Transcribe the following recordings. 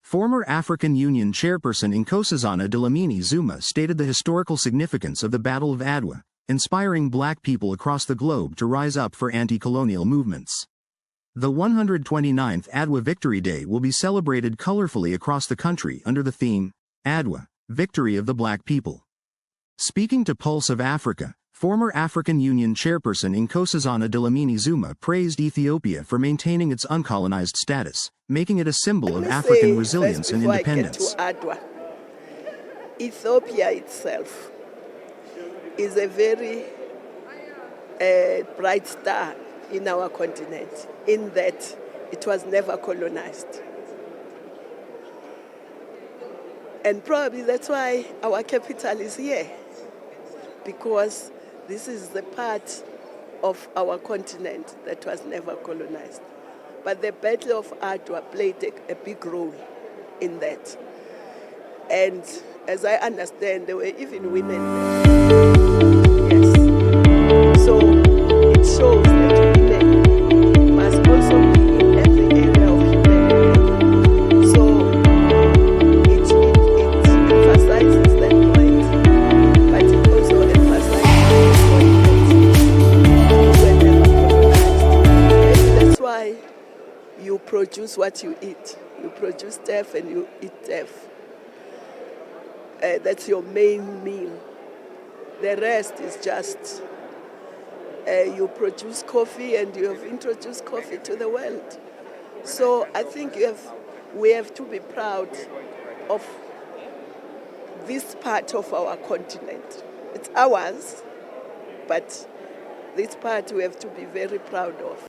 Former African Union chairperson Nkosazana Dlamini Zuma stated the historical significance of the Battle of Adwa, inspiring black people across the globe to rise up for anti-colonial movements. The 129th Adwa Victory Day will be celebrated colorfully across the country under the theme, Adwa, Victory of the Black People. Speaking to Pulse of Africa, former African Union chairperson Nkosazana Dlamini Zuma praised Ethiopia for maintaining its uncolonized status, making it a symbol of African resilience and independence. I get to Adwa, Ethiopia itself is a very bright star in our continent, in that it was never colonized. And probably that's why our capital is here, because this is the part of our continent that was never colonized. But the Battle of Adwa played a big role in that. And as I understand, there were even women there. Yes. So it shows that women must also be in every area of humanity. So it emphasizes that point, but it also emphasizes the point that we were never colonized. Maybe that's why you produce what you eat. You produce teff and you eat teff. That's your main meal. The rest is just you produce coffee and you have introduced coffee to the world. So I think we have to be proud of this part of our continent. It's ours, but this part we have to be very proud of.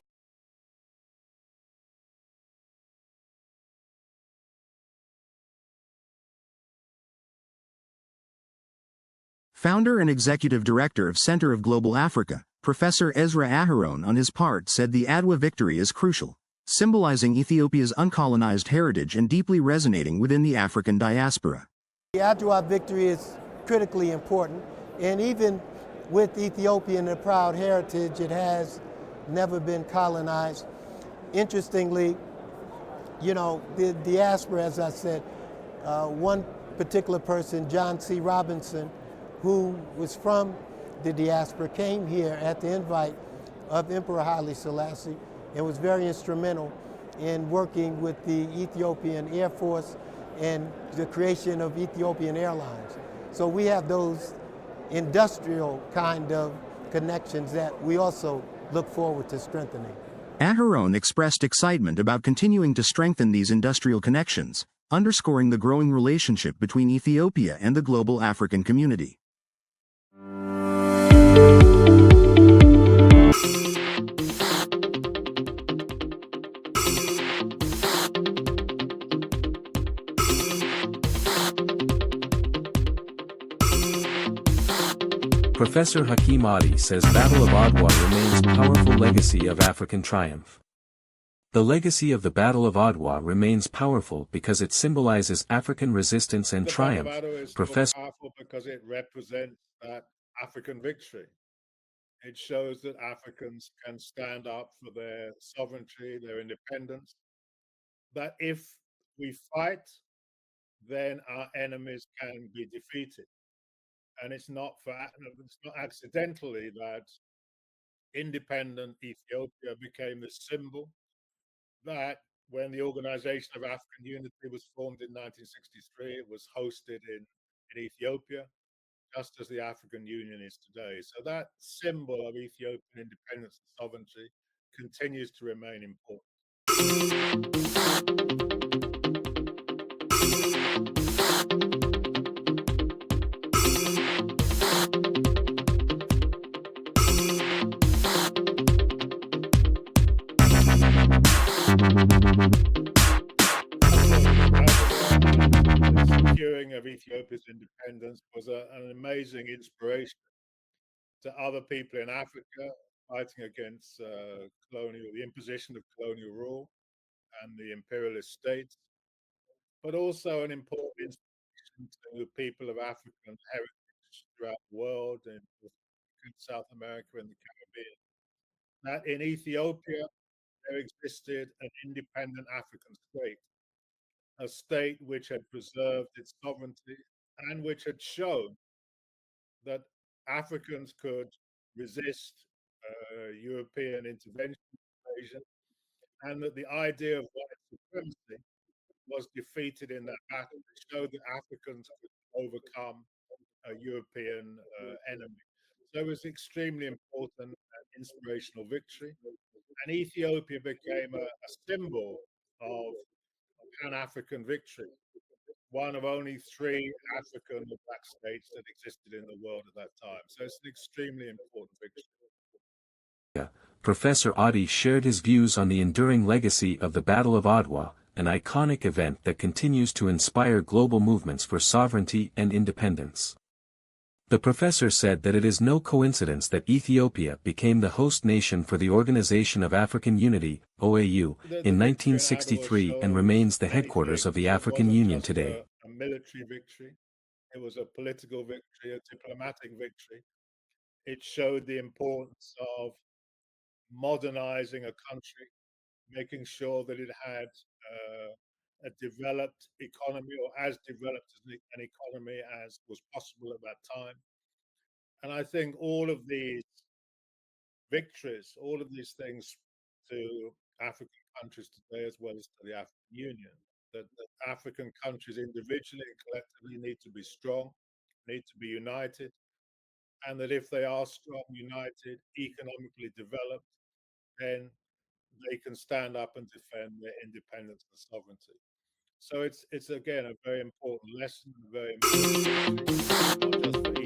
Founder and Executive Director of Center of Global Africa, Professor Ezra Aharon on his part said the Adwa victory is crucial, symbolizing Ethiopia's uncolonized heritage and deeply resonating within the African diaspora. The Adwa victory is critically important, and even with Ethiopian and proud heritage, it has never been colonized. Interestingly, the diaspora, as I said, one particular person, John C. Robinson, who was from the diaspora, came here at the invite of Emperor Haile Selassie and was very instrumental in working with the Ethiopian Air Force and the creation of Ethiopian Airlines. So we have those industrial kind of connections that we also look forward to strengthening. Aharon expressed excitement about continuing to strengthen these industrial connections, underscoring the growing relationship between Ethiopia and the global African community. Professor Hakim Adi says Battle of Adwa remains powerful legacy of African triumph. The legacy of the Battle of Adwa remains powerful because it symbolizes African resistance and triumph. The Battle of Adwa is Professor powerful because it represents that African victory. It shows that Africans can stand up for their sovereignty, their independence, that if we fight, then our enemies can be defeated. And it's not accidentally that independent Ethiopia became the symbol, that when the Organization of African Unity was formed in 1963, it was hosted in Ethiopia, just as the African Union is today. So that symbol of Ethiopian independence and sovereignty continues to remain important. The securing of Ethiopia's independence was an amazing inspiration to other people in Africa fighting against the imposition of colonial rule and the imperialist states, but also an important inspiration to people of African heritage throughout the world, in South America and the Caribbean, that in Ethiopia there existed an independent African state, a state which had preserved its sovereignty and which had shown that Africans could resist European intervention, invasion, and that the idea of white supremacy was defeated in that battle. It showed that Africans could overcome a European enemy. So it was extremely important and inspirational victory. And Ethiopia became a symbol of Pan-African victory, one of only three African or black states that existed in the world at that time. So it's an extremely important victory. Professor Adi shared his views on the enduring legacy of the Battle of Adwa, an iconic event that continues to inspire global movements for sovereignty and independence. The professor said that it is no coincidence that Ethiopia became the host nation for the Organization of African Unity, OAU, in 1963 and remains the headquarters of the African Union today. A military victory. It was a political victory, a diplomatic victory. It showed the importance of modernizing a country, making sure that it had a developed economy, or as developed an economy as was possible at that time. And I think all of these victories, all of these things to African countries today, as well as to the African Union, that African countries individually and collectively need to be strong, need to be united, and that if they are strong, united, economically developed, then they can stand up and defend their independence and sovereignty. So it's again a very important lesson, a very important victory, not just for